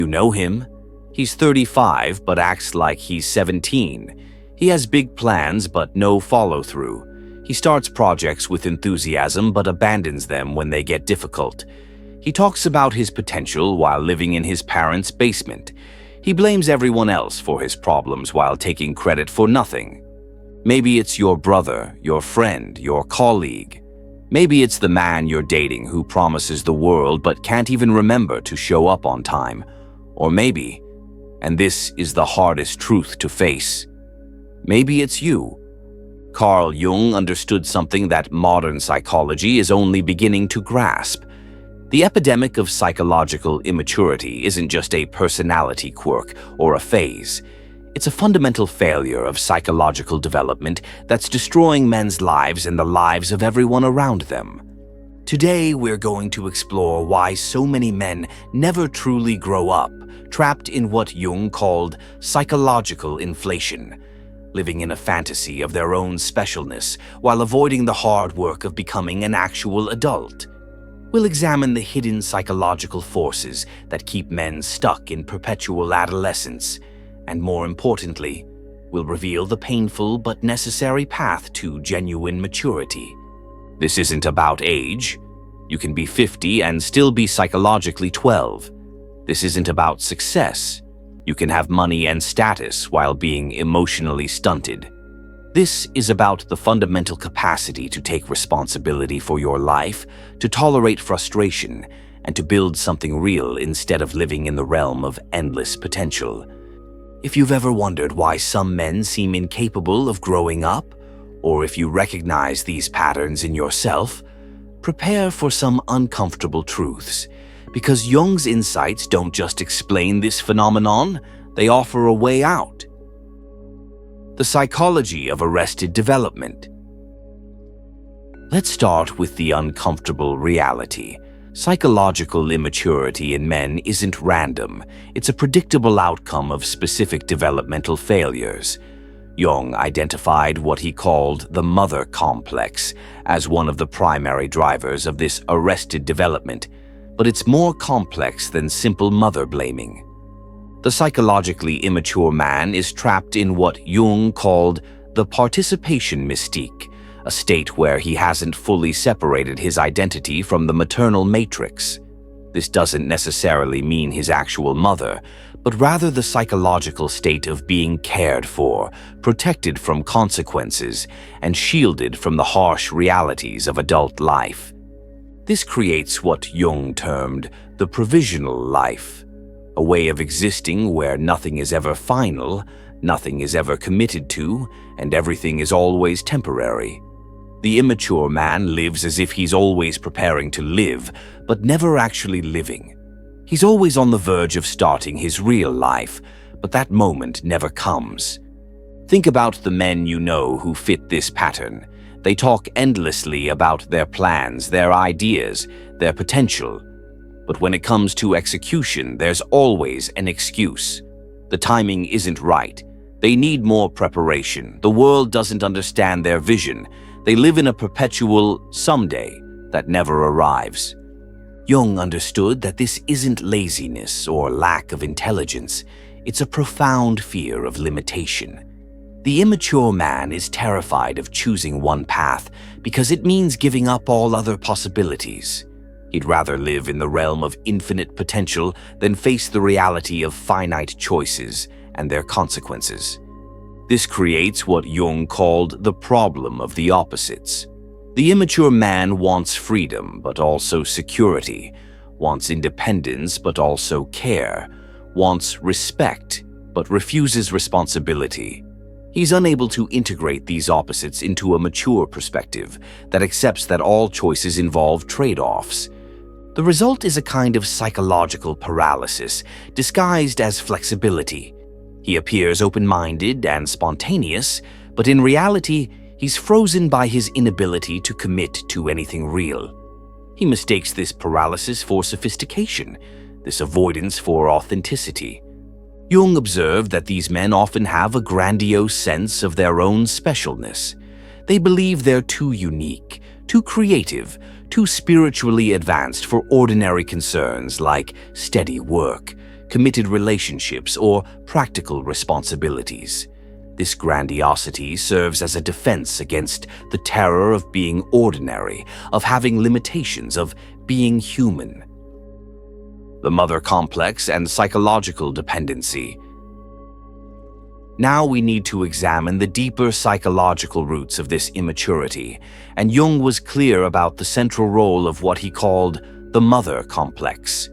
You know him? He's 35 but acts like he's 17. He has big plans but no follow-through. He starts projects with enthusiasm but abandons them when they get difficult. He talks about his potential while living in his parents' basement. He blames everyone else for his problems while taking credit for nothing. Maybe it's your brother, your friend, your colleague. Maybe it's the man you're dating who promises the world but can't even remember to show up on time. Or maybe, and this is the hardest truth to face, maybe it's you. Carl Jung understood something that modern psychology is only beginning to grasp. The epidemic of psychological immaturity isn't just a personality quirk or a phase. It's a fundamental failure of psychological development that's destroying men's lives and the lives of everyone around them. Today, we're going to explore why so many men never truly grow up, trapped in what Jung called psychological inflation, living in a fantasy of their own specialness while avoiding the hard work of becoming an actual adult. We'll examine the hidden psychological forces that keep men stuck in perpetual adolescence, and more importantly, we'll reveal the painful but necessary path to genuine maturity. This isn't about age. You can be 50 and still be psychologically 12. This isn't about success. You can have money and status while being emotionally stunted. This is about the fundamental capacity to take responsibility for your life, to tolerate frustration, and to build something real instead of living in the realm of endless potential. If you've ever wondered why some men seem incapable of growing up, or if you recognize these patterns in yourself, prepare for some uncomfortable truths, because Jung's insights don't just explain this phenomenon, they offer a way out. The psychology of arrested development. Let's start with the uncomfortable reality. Psychological immaturity in men isn't random. It's a predictable outcome of specific developmental failures. Jung identified what he called the mother complex as one of the primary drivers of this arrested development, but it's more complex than simple mother blaming. The psychologically immature man is trapped in what Jung called the participation mystique, a state where he hasn't fully separated his identity from the maternal matrix. This doesn't necessarily mean his actual mother, but rather the psychological state of being cared for, protected from consequences, and shielded from the harsh realities of adult life. This creates what Jung termed the provisional life, a way of existing where nothing is ever final, nothing is ever committed to, and everything is always temporary. The immature man lives as if he's always preparing to live, but never actually living. He's always on the verge of starting his real life, but that moment never comes. Think about the men you know who fit this pattern. They talk endlessly about their plans, their ideas, their potential. But when it comes to execution, there's always an excuse. The timing isn't right. They need more preparation. The world doesn't understand their vision. They live in a perpetual someday that never arrives. Jung understood that this isn't laziness or lack of intelligence. It's a profound fear of limitation. The immature man is terrified of choosing one path because it means giving up all other possibilities. He'd rather live in the realm of infinite potential than face the reality of finite choices and their consequences. This creates what Jung called the problem of the opposites. The immature man wants freedom but also security, wants independence but also care, wants respect but refuses responsibility. He's unable to integrate these opposites into a mature perspective that accepts that all choices involve trade-offs. The result is a kind of psychological paralysis disguised as flexibility. He appears open-minded and spontaneous, but in reality, he's frozen by his inability to commit to anything real. He mistakes this paralysis for sophistication, this avoidance for authenticity. Jung observed that these men often have a grandiose sense of their own specialness. They believe they're too unique, too creative, too spiritually advanced for ordinary concerns like steady work, committed relationships, or practical responsibilities. This grandiosity serves as a defense against the terror of being ordinary, of having limitations, of being human. The mother complex and psychological dependency. Now we need to examine the deeper psychological roots of this immaturity, and Jung was clear about the central role of what he called the mother complex.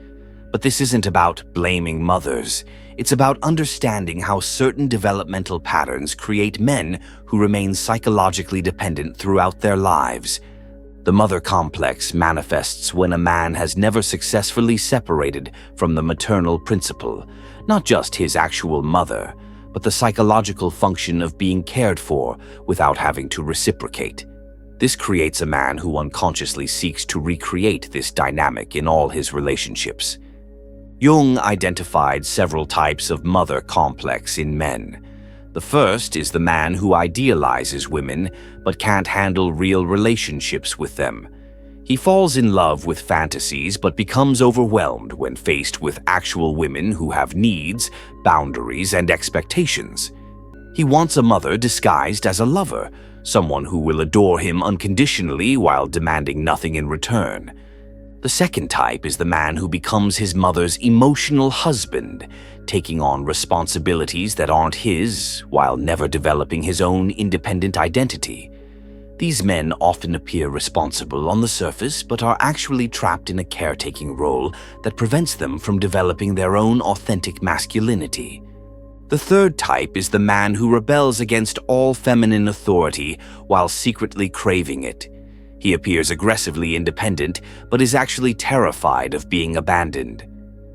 But this isn't about blaming mothers. It's about understanding how certain developmental patterns create men who remain psychologically dependent throughout their lives. The mother complex manifests when a man has never successfully separated from the maternal principle, not just his actual mother, but the psychological function of being cared for without having to reciprocate. This creates a man who unconsciously seeks to recreate this dynamic in all his relationships. Jung identified several types of mother complex in men. The first is the man who idealizes women but can't handle real relationships with them. He falls in love with fantasies but becomes overwhelmed when faced with actual women who have needs, boundaries, and expectations. He wants a mother disguised as a lover, someone who will adore him unconditionally while demanding nothing in return. The second type is the man who becomes his mother's emotional husband, taking on responsibilities that aren't his while never developing his own independent identity. These men often appear responsible on the surface but are actually trapped in a caretaking role that prevents them from developing their own authentic masculinity. The third type is the man who rebels against all feminine authority while secretly craving it. He appears aggressively independent, but is actually terrified of being abandoned.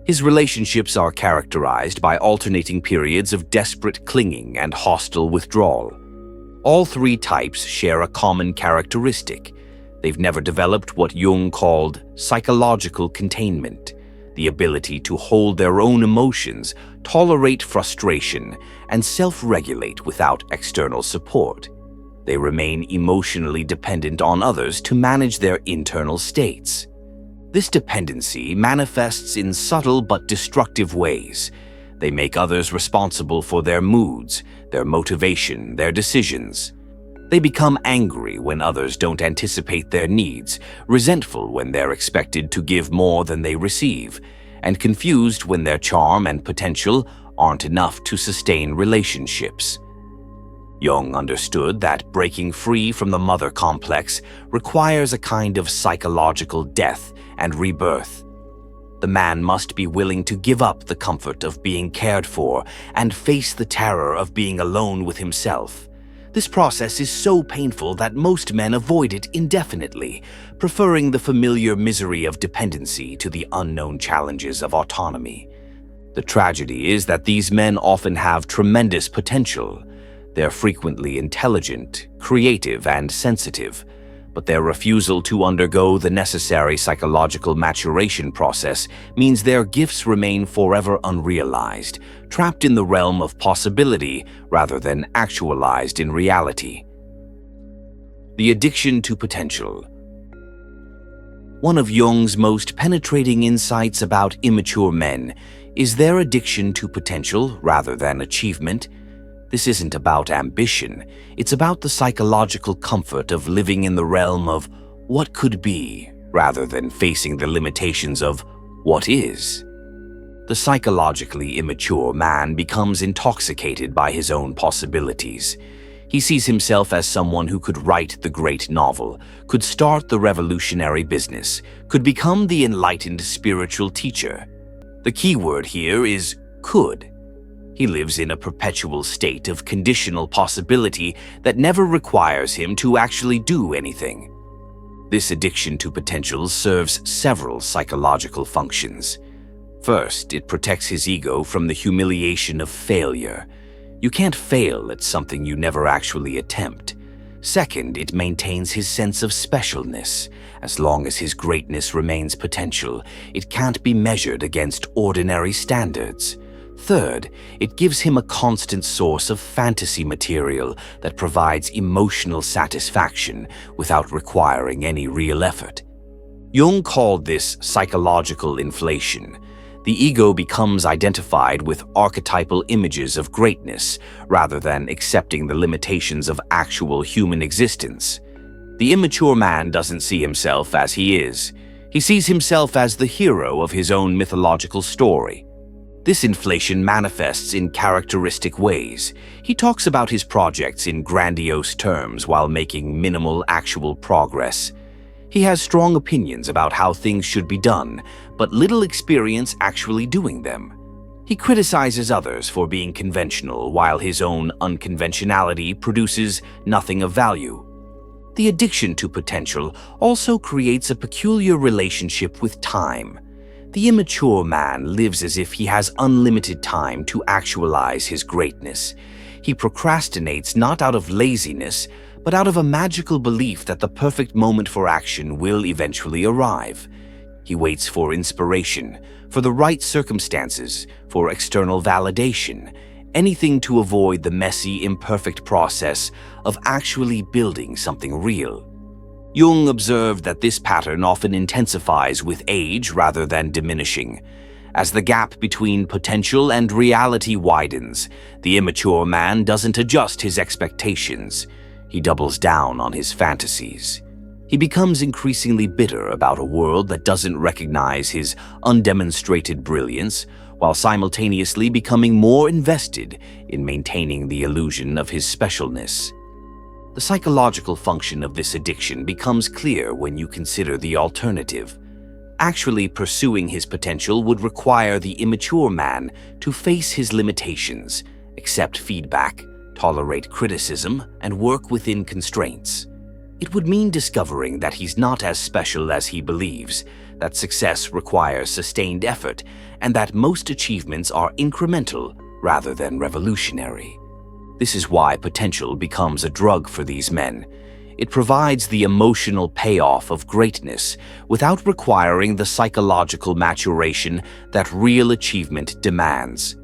His relationships are characterized by alternating periods of desperate clinging and hostile withdrawal. All three types share a common characteristic. They've never developed what Jung called psychological containment, the ability to hold their own emotions, tolerate frustration, and self-regulate without external support. They remain emotionally dependent on others to manage their internal states. This dependency manifests in subtle but destructive ways. They make others responsible for their moods, their motivation, their decisions. They become angry when others don't anticipate their needs, resentful when they're expected to give more than they receive, and confused when their charm and potential aren't enough to sustain relationships. Jung understood that breaking free from the mother complex requires a kind of psychological death and rebirth. The man must be willing to give up the comfort of being cared for and face the terror of being alone with himself. This process is so painful that most men avoid it indefinitely, preferring the familiar misery of dependency to the unknown challenges of autonomy. The tragedy is that these men often have tremendous potential. They're frequently intelligent, creative, and sensitive, but their refusal to undergo the necessary psychological maturation process means their gifts remain forever unrealized, trapped in the realm of possibility rather than actualized in reality. The addiction to potential. One of Jung's most penetrating insights about immature men is their addiction to potential rather than achievement. This isn't about ambition, it's about the psychological comfort of living in the realm of what could be, rather than facing the limitations of what is. The psychologically immature man becomes intoxicated by his own possibilities. He sees himself as someone who could write the great novel, could start the revolutionary business, could become the enlightened spiritual teacher. The key word here is could. He lives in a perpetual state of conditional possibility that never requires him to actually do anything. This addiction to potential serves several psychological functions. First, it protects his ego from the humiliation of failure. You can't fail at something you never actually attempt. Second, it maintains his sense of specialness. As long as his greatness remains potential, it can't be measured against ordinary standards. Third, it gives him a constant source of fantasy material that provides emotional satisfaction without requiring any real effort. Jung called this psychological inflation. The ego becomes identified with archetypal images of greatness rather than accepting the limitations of actual human existence. The immature man doesn't see himself as he is. He sees himself as the hero of his own mythological story. This inflation manifests in characteristic ways. He talks about his projects in grandiose terms while making minimal actual progress. He has strong opinions about how things should be done, but little experience actually doing them. He criticizes others for being conventional, while his own unconventionality produces nothing of value. The addiction to potential also creates a peculiar relationship with time. The immature man lives as if he has unlimited time to actualize his greatness. He procrastinates not out of laziness, but out of a magical belief that the perfect moment for action will eventually arrive. He waits for inspiration, for the right circumstances, for external validation, anything to avoid the messy, imperfect process of actually building something real. Jung observed that this pattern often intensifies with age rather than diminishing. As the gap between potential and reality widens, the immature man doesn't adjust his expectations. He doubles down on his fantasies. He becomes increasingly bitter about a world that doesn't recognize his undemonstrated brilliance, while simultaneously becoming more invested in maintaining the illusion of his specialness. The psychological function of this addiction becomes clear when you consider the alternative. Actually pursuing his potential would require the immature man to face his limitations, accept feedback, tolerate criticism, and work within constraints. It would mean discovering that he's not as special as he believes, that success requires sustained effort, and that most achievements are incremental rather than revolutionary. This is why potential becomes a drug for these men. It provides the emotional payoff of greatness without requiring the psychological maturation that real achievement demands.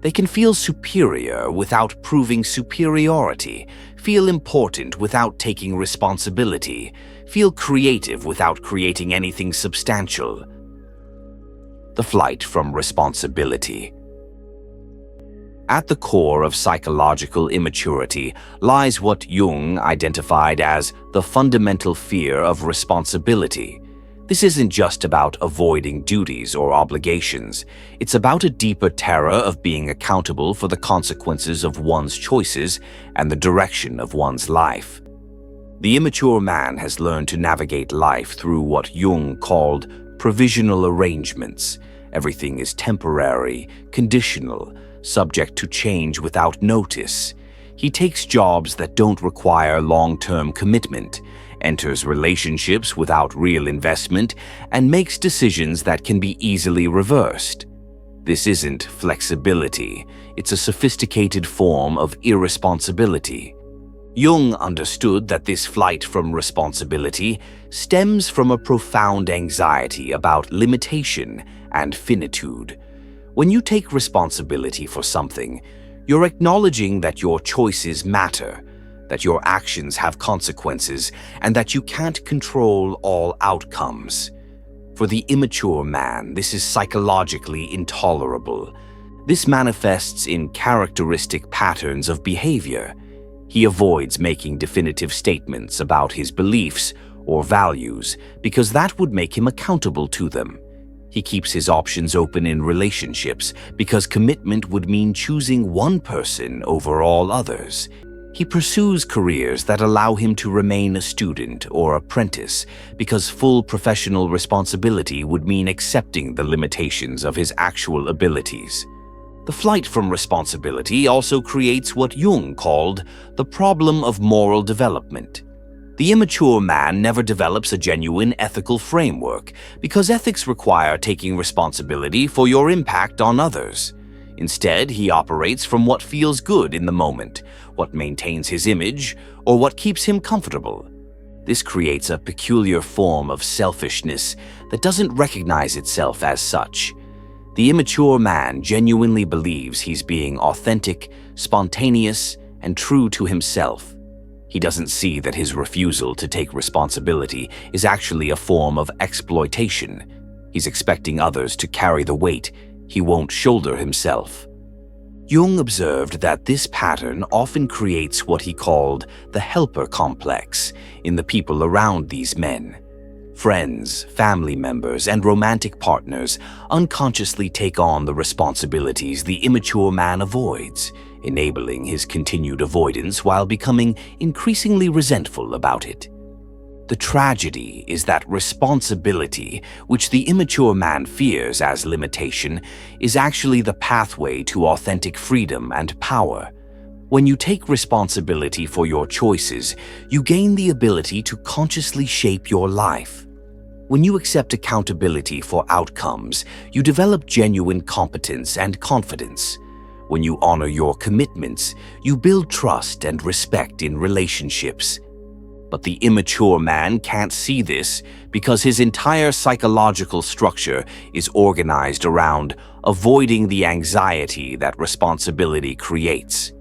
They can feel superior without proving superiority, feel important without taking responsibility, feel creative without creating anything substantial. The flight from responsibility. At the core of psychological immaturity lies what Jung identified as the fundamental fear of responsibility. This isn't just about avoiding duties or obligations. It's about a deeper terror of being accountable for the consequences of one's choices and the direction of one's life. The immature man has learned to navigate life through what Jung called provisional arrangements. Everything is temporary, conditional, subject to change without notice. He takes jobs that don't require long-term commitment, enters relationships without real investment, and makes decisions that can be easily reversed. This isn't flexibility, it's a sophisticated form of irresponsibility. Jung understood that this flight from responsibility stems from a profound anxiety about limitation and finitude. When you take responsibility for something, you're acknowledging that your choices matter, that your actions have consequences, and that you can't control all outcomes. For the immature man, this is psychologically intolerable. This manifests in characteristic patterns of behavior. He avoids making definitive statements about his beliefs or values because that would make him accountable to them. He keeps his options open in relationships because commitment would mean choosing one person over all others. He pursues careers that allow him to remain a student or apprentice because full professional responsibility would mean accepting the limitations of his actual abilities. The flight from responsibility also creates what Jung called the problem of moral development. The immature man never develops a genuine ethical framework because ethics require taking responsibility for your impact on others. Instead, he operates from what feels good in the moment, what maintains his image, or what keeps him comfortable. This creates a peculiar form of selfishness that doesn't recognize itself as such. The immature man genuinely believes he's being authentic, spontaneous, and true to himself. He doesn't see that his refusal to take responsibility is actually a form of exploitation. He's expecting others to carry the weight he won't shoulder himself. Jung observed that this pattern often creates what he called the helper complex in the people around these men. Friends, family members, and romantic partners unconsciously take on the responsibilities the immature man avoids, enabling his continued avoidance while becoming increasingly resentful about it. The tragedy is that responsibility, which the immature man fears as limitation, is actually the pathway to authentic freedom and power. When you take responsibility for your choices, you gain the ability to consciously shape your life. When you accept accountability for outcomes, you develop genuine competence and confidence. When you honor your commitments, you build trust and respect in relationships. But the immature man can't see this because his entire psychological structure is organized around avoiding the anxiety that responsibility creates.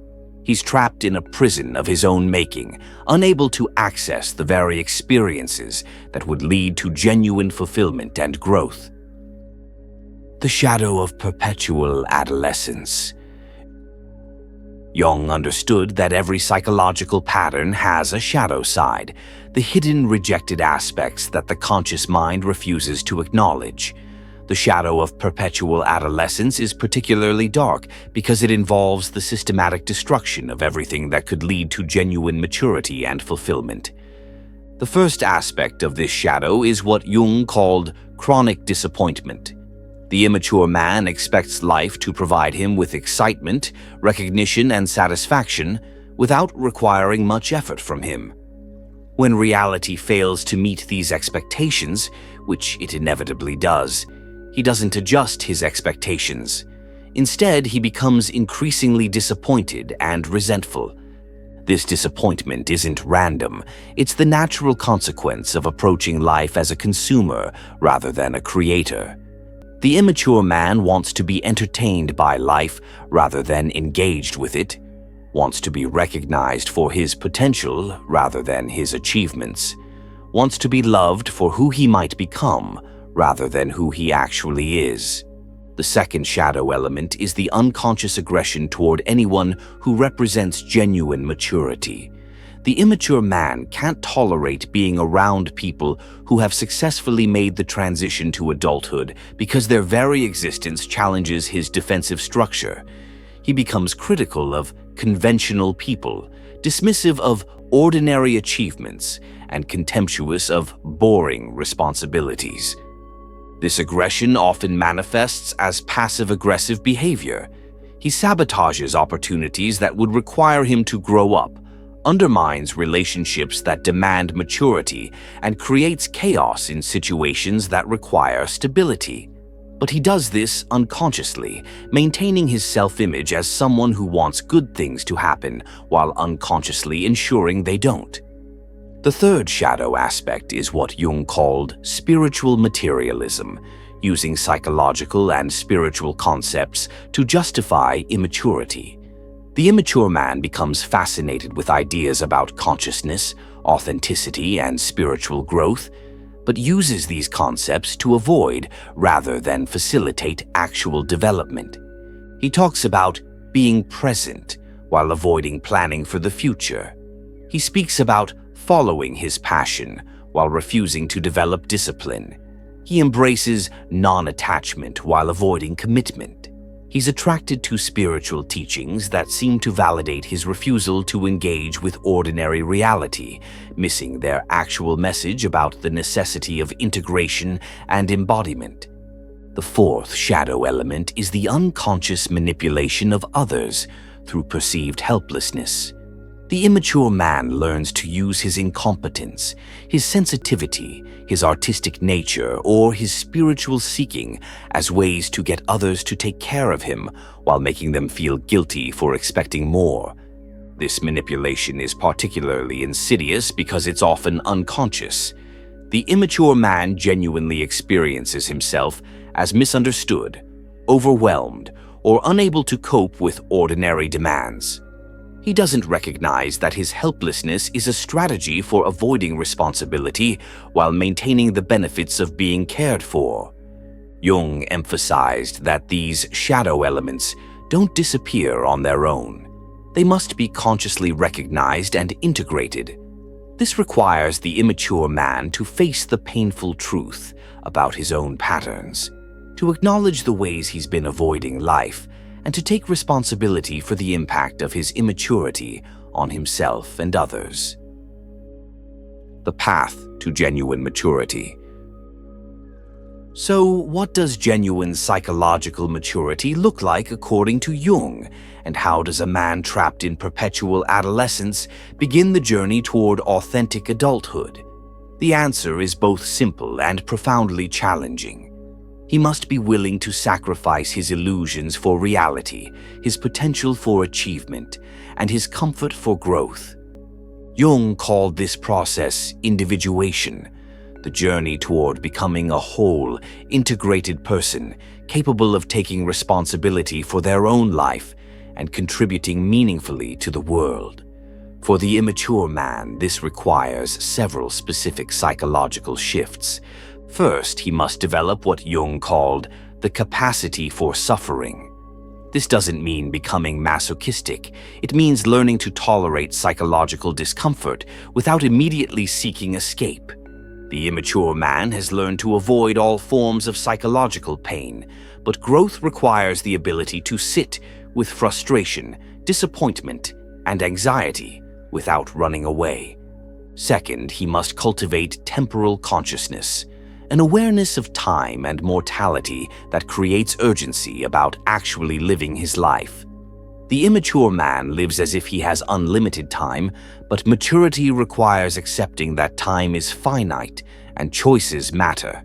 He's trapped in a prison of his own making, unable to access the very experiences that would lead to genuine fulfillment and growth. The shadow of perpetual adolescence. Jung understood that every psychological pattern has a shadow side, the hidden, rejected aspects that the conscious mind refuses to acknowledge. The shadow of perpetual adolescence is particularly dark because it involves the systematic destruction of everything that could lead to genuine maturity and fulfillment. The first aspect of this shadow is what Jung called chronic disappointment. The immature man expects life to provide him with excitement, recognition, and satisfaction without requiring much effort from him. When reality fails to meet these expectations, which it inevitably does, he doesn't adjust his expectations. Instead, he becomes increasingly disappointed and resentful. This disappointment isn't random. It's the natural consequence of approaching life as a consumer rather than a creator. The immature man wants to be entertained by life rather than engaged with it, wants to be recognized for his potential rather than his achievements, wants to be loved for who he might become rather than who he actually is. The second shadow element is the unconscious aggression toward anyone who represents genuine maturity. The immature man can't tolerate being around people who have successfully made the transition to adulthood because their very existence challenges his defensive structure. He becomes critical of conventional people, dismissive of ordinary achievements, and contemptuous of boring responsibilities. This aggression often manifests as passive-aggressive behavior. He sabotages opportunities that would require him to grow up, undermines relationships that demand maturity, and creates chaos in situations that require stability. But he does this unconsciously, maintaining his self-image as someone who wants good things to happen while unconsciously ensuring they don't. The third shadow aspect is what Jung called spiritual materialism, using psychological and spiritual concepts to justify immaturity. The immature man becomes fascinated with ideas about consciousness, authenticity, and spiritual growth, but uses these concepts to avoid rather than facilitate actual development. He talks about being present while avoiding planning for the future. He speaks about following his passion while refusing to develop discipline. He embraces non-attachment while avoiding commitment. He's attracted to spiritual teachings that seem to validate his refusal to engage with ordinary reality, missing their actual message about the necessity of integration and embodiment. The fourth shadow element is the unconscious manipulation of others through perceived helplessness. The immature man learns to use his incompetence, his sensitivity, his artistic nature, or his spiritual seeking as ways to get others to take care of him while making them feel guilty for expecting more. This manipulation is particularly insidious because it's often unconscious. The immature man genuinely experiences himself as misunderstood, overwhelmed, or unable to cope with ordinary demands. He doesn't recognize that his helplessness is a strategy for avoiding responsibility while maintaining the benefits of being cared for. Jung emphasized that these shadow elements don't disappear on their own. They must be consciously recognized and integrated. This requires the immature man to face the painful truth about his own patterns, to acknowledge the ways he's been avoiding life, and to take responsibility for the impact of his immaturity on himself and others. The path to genuine maturity. So, what does genuine psychological maturity look like according to Jung, and how does a man trapped in perpetual adolescence begin the journey toward authentic adulthood? The answer is both simple and profoundly challenging. He must be willing to sacrifice his illusions for reality, his potential for achievement, and his comfort for growth. Jung called this process individuation, the journey toward becoming a whole, integrated person capable of taking responsibility for their own life and contributing meaningfully to the world. For the immature man, this requires several specific psychological shifts. First, he must develop what Jung called the capacity for suffering. This doesn't mean becoming masochistic. It means learning to tolerate psychological discomfort without immediately seeking escape. The immature man has learned to avoid all forms of psychological pain, but growth requires the ability to sit with frustration, disappointment, and anxiety without running away. Second, he must cultivate temporal consciousness, an awareness of time and mortality that creates urgency about actually living his life. The immature man lives as if he has unlimited time, but maturity requires accepting that time is finite and choices matter.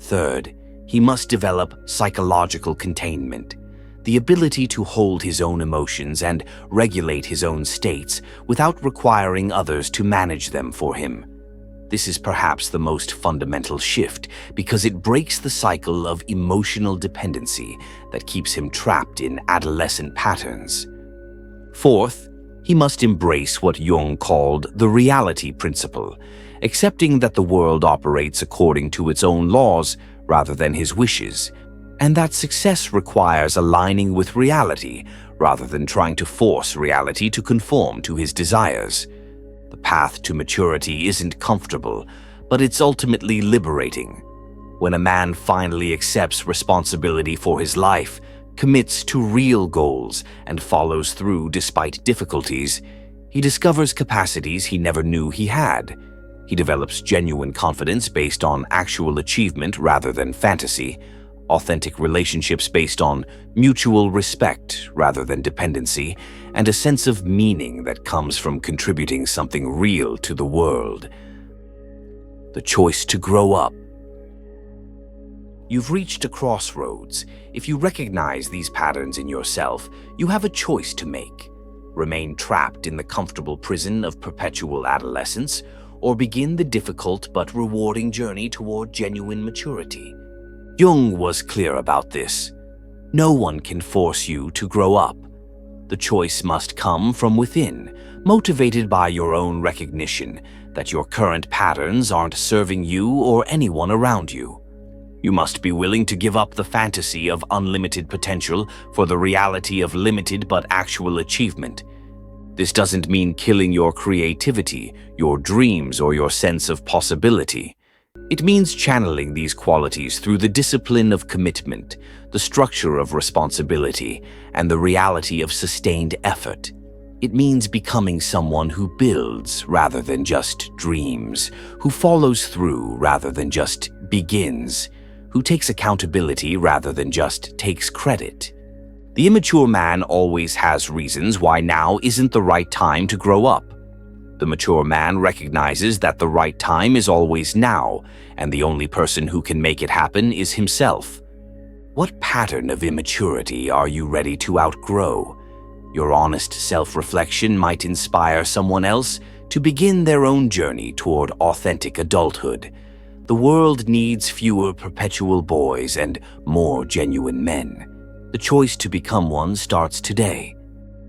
Third, he must develop psychological containment, the ability to hold his own emotions and regulate his own states without requiring others to manage them for him. This is perhaps the most fundamental shift because it breaks the cycle of emotional dependency that keeps him trapped in adolescent patterns. Fourth, he must embrace what Jung called the reality principle, accepting that the world operates according to its own laws rather than his wishes, and that success requires aligning with reality rather than trying to force reality to conform to his desires. The path to maturity isn't comfortable, but it's ultimately liberating. When a man finally accepts responsibility for his life, commits to real goals, and follows through despite difficulties, he discovers capacities he never knew he had. He develops genuine confidence based on actual achievement rather than fantasy, authentic relationships based on mutual respect rather than dependency, and a sense of meaning that comes from contributing something real to the world. The choice to grow up. You've reached a crossroads. If you recognize these patterns in yourself, you have a choice to make. Remain trapped in the comfortable prison of perpetual adolescence, or begin the difficult but rewarding journey toward genuine maturity. Jung was clear about this. No one can force you to grow up. The choice must come from within, motivated by your own recognition that your current patterns aren't serving you or anyone around you. You must be willing to give up the fantasy of unlimited potential for the reality of limited but actual achievement. This doesn't mean killing your creativity, your dreams, or your sense of possibility. It means channeling these qualities through the discipline of commitment, the structure of responsibility, and the reality of sustained effort. It means becoming someone who builds rather than just dreams, who follows through rather than just begins, who takes accountability rather than just takes credit. The immature man always has reasons why now isn't the right time to grow up. The mature man recognizes that the right time is always now, and the only person who can make it happen is himself. What pattern of immaturity are you ready to outgrow? Your honest self-reflection might inspire someone else to begin their own journey toward authentic adulthood. The world needs fewer perpetual boys and more genuine men. The choice to become one starts today.